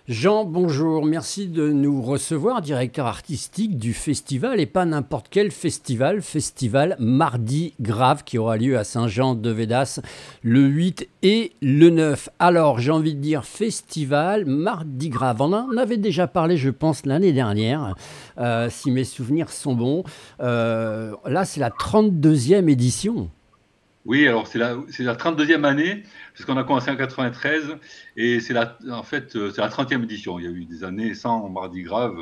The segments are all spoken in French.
Jean, bonjour. Merci de nous recevoir, directeur artistique du festival, et pas n'importe quel festival, Festival Mardi Gras, qui aura lieu à Saint-Jean-de-Védas le 8 et le 9. Alors, j'ai envie de dire Festival Mardi Gras. On en avait déjà parlé, je pense, l'année dernière, si mes souvenirs sont bons. Là, c'est la 32e édition. Oui, alors c'est la 32e année, puisqu'on a commencé en 93, et en fait, c'est la 30e édition. Il y a eu des années sans Mardi Gras,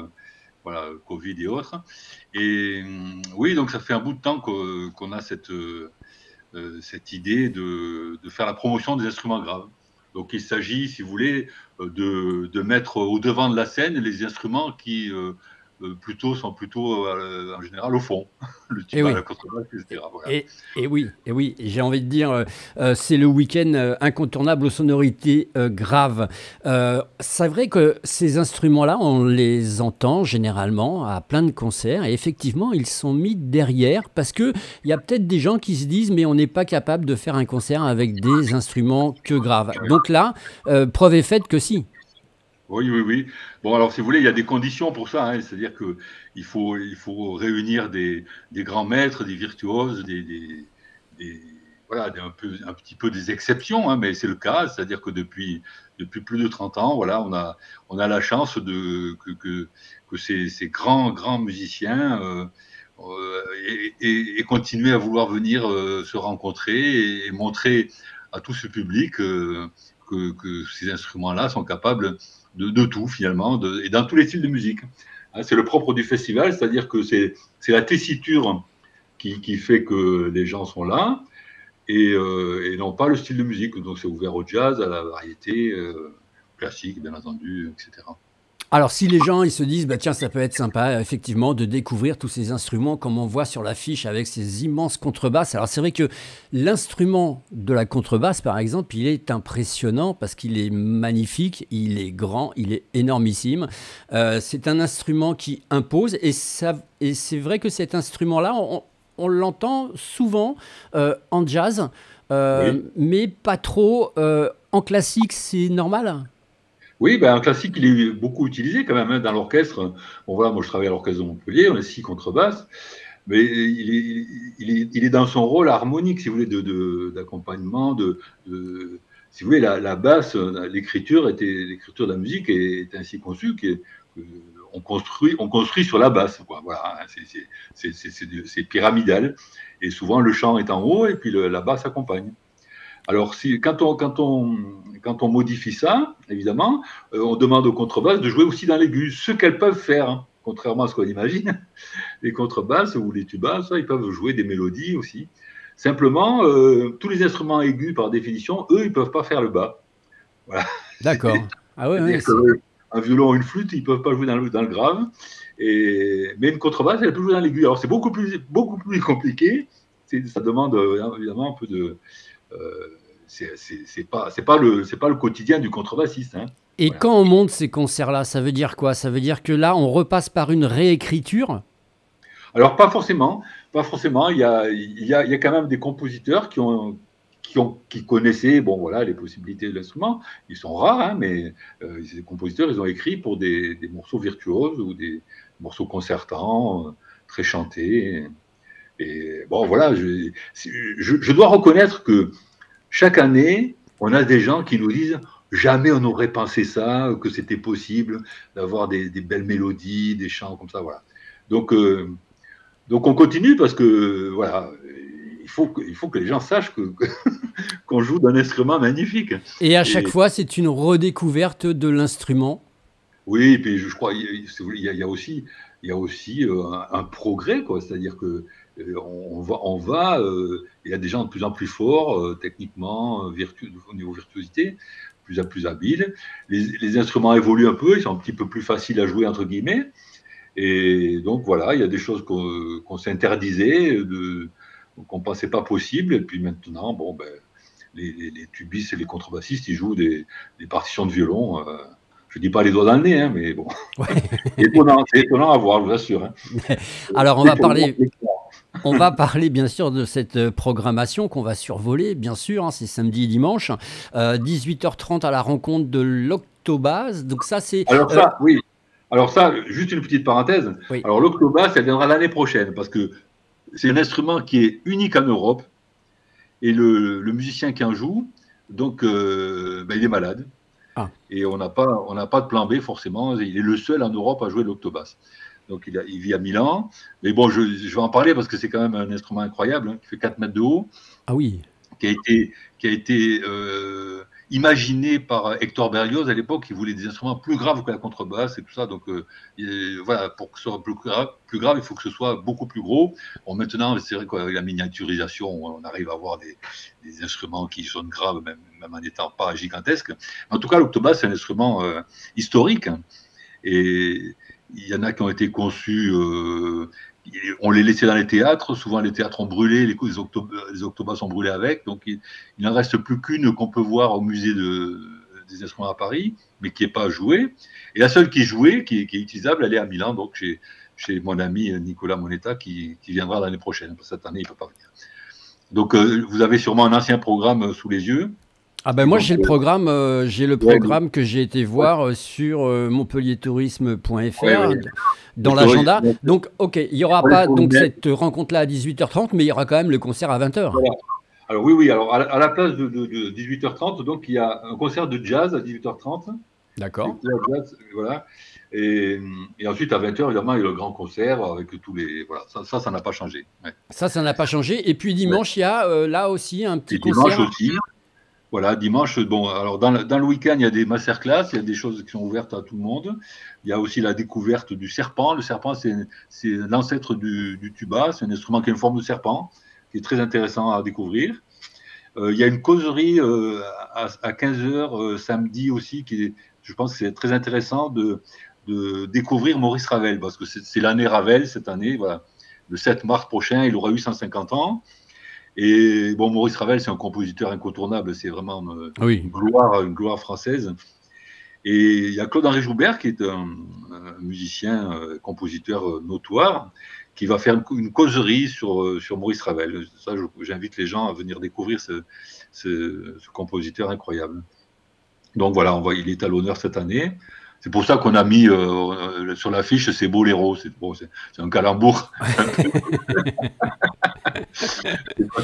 voilà, Covid et autres. Et oui, donc ça fait un bout de temps qu'on a cette idée de faire la promotion des instruments graves. Donc il s'agit, si vous voulez, de mettre au devant de la scène les instruments qui sont plutôt en général au fond, le Eh tuba, oui. la contrebasse, etc. Voilà. Et oui, j'ai envie de dire, c'est le week-end incontournable aux sonorités graves. C'est vrai que ces instruments-là, on les entend généralement à plein de concerts, et effectivement, ils sont mis derrière parce que il y a peut-être des gens qui se disent, mais on n'est pas capable de faire un concert avec des instruments que graves. Donc là, preuve est faite que si. Oui, oui, oui. Bon, alors, si vous voulez, il y a des conditions pour ça, hein. C'est-à-dire que il faut réunir des grands maîtres, des virtuoses, des- voilà, un petit peu des exceptions, hein, mais c'est le cas. C'est-à-dire que depuis plus de 30 ans, voilà, on a la chance que ces grands musiciens aient continué à vouloir venir se rencontrer et montrer à tout ce public que ces instruments-là sont capables de tout finalement, et dans tous les styles de musique. Hein, c'est le propre du festival, c'est-à-dire que c'est la tessiture qui fait que les gens sont là, et non pas le style de musique. Donc c'est ouvert au jazz, à la variété, classique bien entendu, etc. Alors, si les gens ils se disent, bah, tiens, ça peut être sympa, effectivement, de découvrir tous ces instruments, comme on voit sur l'affiche avec ces immenses contrebasses. Alors, c'est vrai que l'instrument de la contrebasse, par exemple, il est impressionnant parce qu'il est magnifique, il est grand, il est énormissime. C'est un instrument qui impose, et c'est vrai que cet instrument-là, on l'entend souvent en jazz, Oui. mais pas trop en classique, c'est normal. Oui, ben, un classique, il est beaucoup utilisé quand même, hein, dans l'orchestre. Bon, voilà, moi je travaille à l'orchestre de Montpellier, on est 6 contrebasses, mais il est dans son rôle harmonique, si vous voulez, d'accompagnement, si vous voulez, la basse, l'écriture de la musique est ainsi conçue on construit sur la basse, quoi. Voilà, hein, c'est pyramidal, et souvent le chant est en haut et puis la basse accompagne. Alors, quand on modifie ça, évidemment, on demande aux contrebasses de jouer aussi dans l'aigu, ce qu'elles peuvent faire, hein, contrairement à ce qu'on imagine. Les contrebasses ou les tubas, ça, ils peuvent jouer des mélodies aussi. Simplement, tous les instruments aigus, par définition, eux, ils ne peuvent pas faire le bas. Voilà. D'accord. Ah ouais, ouais, C'est-à-dire c'est... qu'un violon ou une flûte, ils ne peuvent pas jouer dans le grave. Mais une contrebasse, elle peut jouer dans l'aigu. Alors, c'est beaucoup plus compliqué. Ça demande évidemment un peu de. Euh, c'est pas le quotidien du contrebassiste, hein. Et Voilà. quand on monte ces concerts-là, ça veut dire quoi? Ça veut dire que là, on repasse par une réécriture? Alors pas forcément, pas forcément. Il y a quand même des compositeurs qui connaissaient, bon voilà, les possibilités de l'instrument. Ils sont rares, hein, mais ces compositeurs, ils ont écrit pour des morceaux virtuoses ou des morceaux concertants, très chantés. Et bon voilà, je dois reconnaître que chaque année, on a des gens qui nous disent jamais on n'aurait pensé ça, que c'était possible d'avoir des belles mélodies, des chants comme ça, voilà. Donc, donc on continue parce que voilà, il faut que les gens sachent qu'on joue d'un instrument magnifique. Et à chaque Et fois, c'est une redécouverte de l'instrument. oui, et puis je crois il y a aussi un progrès, quoi. C'est-à-dire que il y a des gens de plus en plus forts techniquement, au niveau virtuosité, plus en plus habiles. Les instruments évoluent un peu, ils sont un petit peu plus faciles à jouer entre guillemets. Et donc voilà, il y a des choses qu'on s'interdisait, qu'on pensait pas possible. Et puis maintenant, bon ben, les tubistes et les contrebassistes, ils jouent des partitions de violon. Je dis pas les doigts dans le nez, hein, mais bon, Ouais. c'est étonnant à voir, je vous assure, hein. Alors, on C'est va pour le monde parler des corps. On va parler bien sûr de cette programmation qu'on va survoler, bien sûr, hein, c'est samedi et dimanche, 18h30 à la rencontre de l'Octobase. Donc ça, c'est... Alors ça, oui. Alors ça, juste une petite parenthèse. Oui. Alors l'octobasse, ça viendra l'année prochaine parce que c'est un instrument qui est unique en Europe et le musicien qui en joue, donc il est malade. Ah. Et on n'a pas de plan B forcément. Il est le seul en Europe à jouer de l'octobasse. Donc il vit à Milan. Mais bon, je vais en parler parce que c'est quand même un instrument incroyable, hein, qui fait 4 mètres de haut. Ah oui. Qui a été imaginé par Hector Berlioz à l'époque. Il voulait des instruments plus graves que la contrebasse et tout ça. Donc voilà, pour que ce soit plus grave, il faut que ce soit beaucoup plus gros. Bon, maintenant, c'est vrai qu'avec la miniaturisation, on arrive à avoir des instruments qui sont graves, même en n'étant pas gigantesques. En tout cas, l'octobasse, c'est un instrument historique. Et il y en a qui ont été conçus, on les laissait dans les théâtres, souvent les théâtres ont brûlé, les octobasses sont brûlés avec, donc il n'en reste plus qu'une qu'on peut voir au musée des instruments à Paris, mais qui n'est pas jouée. Et la seule qui est jouée, qui est utilisable, elle est à Milan, donc chez mon ami Nicolas Moneta, qui viendra l'année prochaine. Cette année, il ne peut pas venir. Donc vous avez sûrement un ancien programme sous les yeux. Ah ben moi j'ai le programme que j'ai été voir sur montpelliertourisme.fr dans l'agenda. Donc ok, il n'y aura pas donc cette rencontre-là à 18h30, mais il y aura quand même le concert à 20h. Voilà. Alors oui, alors à la place de 18h30, donc il y a un concert de jazz à 18h30. D'accord. Voilà. Et ensuite à 20h, évidemment, il y a le grand concert avec tous les... Voilà, ça n'a pas changé. Ouais. Ça n'a pas changé. Et puis dimanche, il y a là aussi un petit concert. Dimanche aussi. Voilà, dimanche, bon, alors dans le week-end, il y a des masterclass, il y a des choses qui sont ouvertes à tout le monde. Il y a aussi la découverte du serpent. Le serpent, c'est l'ancêtre du tuba. C'est un instrument qui a une forme de serpent, qui est très intéressant à découvrir. Il y a une causerie à 15h samedi aussi, je pense que c'est très intéressant de découvrir Maurice Ravel, parce que c'est l'année Ravel cette année. Voilà. Le 7 mars prochain, il aura eu 150 ans. Et bon, Maurice Ravel, c'est un compositeur incontournable, c'est vraiment une gloire française. Et il y a Claude-Henri Joubert, qui est un musicien, compositeur notoire, qui va faire une causerie sur Maurice Ravel. Ça, j'invite les gens à venir découvrir ce compositeur incroyable. Donc voilà, il est à l'honneur cette année. C'est pour ça qu'on a mis sur l'affiche, c'est Boléro. C'est un calembour.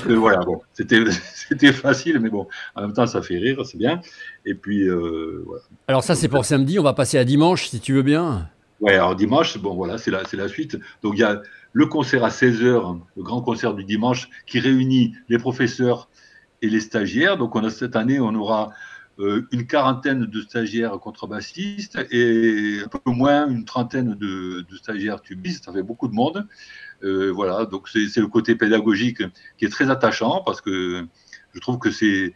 Voilà, bon, c'était facile, mais bon, en même temps, ça fait rire, c'est bien. Et puis, voilà. Alors ça, c'est pour samedi. On va passer à dimanche, si tu veux bien. Ouais, alors dimanche, bon, voilà, c'est la suite. Donc, il y a le concert à 16h, le grand concert du dimanche, qui réunit les professeurs et les stagiaires. Donc, cette année, on aura une quarantaine de stagiaires contrebassistes et un peu moins une trentaine de stagiaires tubistes. Ça fait beaucoup de monde. Voilà, donc c'est le côté pédagogique qui est très attachant parce que je trouve que c'est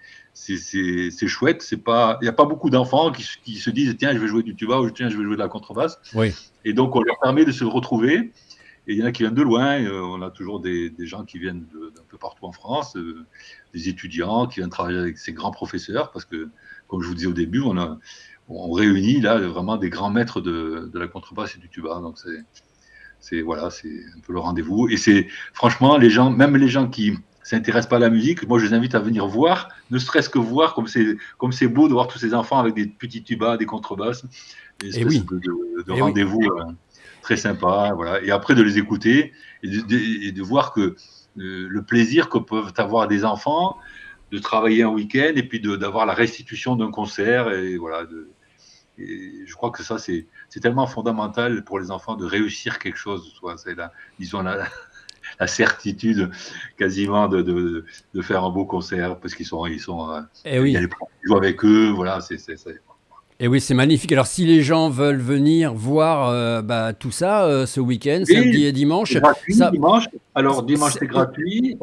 chouette. Il n'y a pas beaucoup d'enfants qui se disent tiens, je vais jouer du tuba ou tiens, je vais jouer de la contrebasse. Oui. Et donc on leur permet de se retrouver. Et il y en a qui viennent de loin. On a toujours des gens qui viennent d'un peu partout en France, des étudiants qui viennent travailler avec ces grands professeurs parce que, comme je vous disais au début, on réunit là vraiment des grands maîtres de la contrebasse et du tuba. Donc c'est un peu le rendez-vous. Et c'est franchement même les gens qui s'intéressent pas à la musique, moi je les invite à venir voir, ne serait-ce que voir comme c'est beau de voir tous ces enfants avec des petits tubas, des contrebasses, des espèces de rendez-vous très sympa. Voilà. Et après de les écouter et de voir que le plaisir que peuvent avoir des enfants de travailler un week-end et puis d'avoir la restitution d'un concert et voilà. Et je crois que ça, c'est tellement fondamental pour les enfants de réussir quelque chose. Ils ont la certitude quasiment de faire un beau concert parce qu'ils sont il y a les profs qui jouent avec eux. Voilà, Et oui, c'est magnifique. Alors, si les gens veulent venir voir tout ça ce week-end, samedi et dimanche. C'est gratuit, dimanche. Alors, dimanche, c'est gratuit,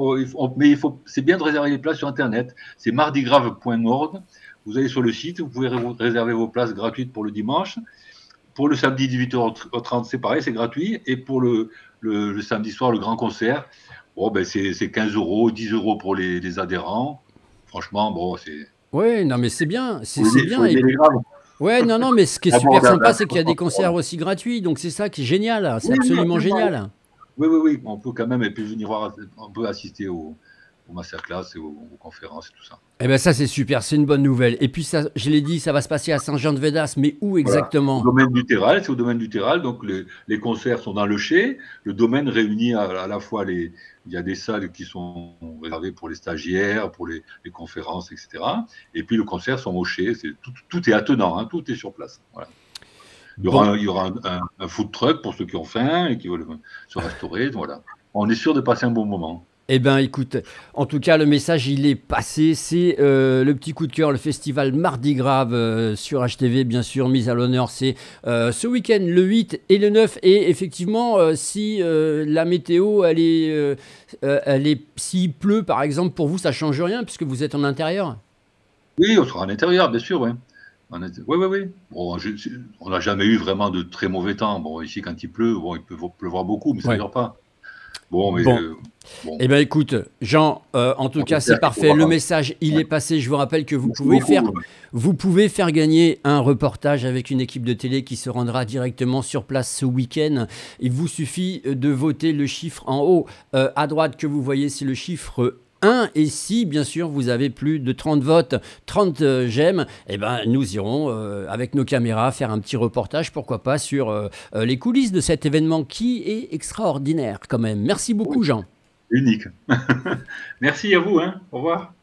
mais c'est bien de réserver les places sur Internet. C'est mardigrave.org. Vous allez sur le site, vous pouvez réserver vos places gratuites pour le dimanche. Pour le samedi 18h30, c'est pareil, c'est gratuit. Et pour le samedi soir, le grand concert, c'est 15 €, 10 € pour les adhérents. Franchement, bon, c'est... Oui, non, mais c'est bien. C'est bien. Ouais, non, mais ce qui est super sympa, c'est qu'il y a des concerts aussi gratuits. Donc, c'est ça qui est génial. C'est absolument génial. Oui, oui, oui, on peut quand même, et puis venir voir, on peut assister aux masterclass et aux conférences et tout ça. Eh bien ça c'est super, c'est une bonne nouvelle. Et puis ça, je l'ai dit, ça va se passer à Saint-Jean-de-Védas, mais où Voilà. Au exactement? domaine du Terral, c'est au domaine du Terral, donc les concerts sont dans le Chez. Le domaine réunit à la fois il y a des salles qui sont réservées pour les stagiaires, pour les conférences, etc. Et puis le concert sont au Chez. Tout est attenant, hein, tout est sur place. Voilà. Bon, Il y aura un food truck pour ceux qui ont faim et qui veulent se restaurer. Voilà. On est sûr de passer un bon moment. eh ben écoute, en tout cas le message il est passé, c'est le petit coup de cœur, le festival Mardi Gras sur HTV bien sûr, mise à l'honneur, c'est ce week-end le 8 et le 9 et effectivement si la météo s'il pleut par exemple pour vous ça change rien puisque vous êtes en intérieur. Oui, on sera à l'intérieur, bien sûr, oui. Oui, oui, oui. Bon, on n'a jamais eu vraiment de très mauvais temps. Bon, ici, quand il pleut, bon, il peut pleuvoir beaucoup, mais ça ne Ouais. dure pas. Bon, mais Bon, bon, eh bien, écoute, Jean, en tout on cas, c'est espère qu'il parfait. Le pourra. message, il Ouais. est passé. Je vous rappelle que Merci beaucoup. vous pouvez faire gagner un reportage avec une équipe de télé qui se rendra directement sur place ce week-end. Il vous suffit de voter le chiffre en haut à droite que vous voyez, c'est le chiffre 1. Et si, bien sûr, vous avez plus de 30 votes, 30 j'aime, eh ben, nous irons avec nos caméras faire un petit reportage, pourquoi pas, sur les coulisses de cet événement qui est extraordinaire quand même. Merci Oui, beaucoup, Jean. unique. Merci à vous, hein. Au revoir.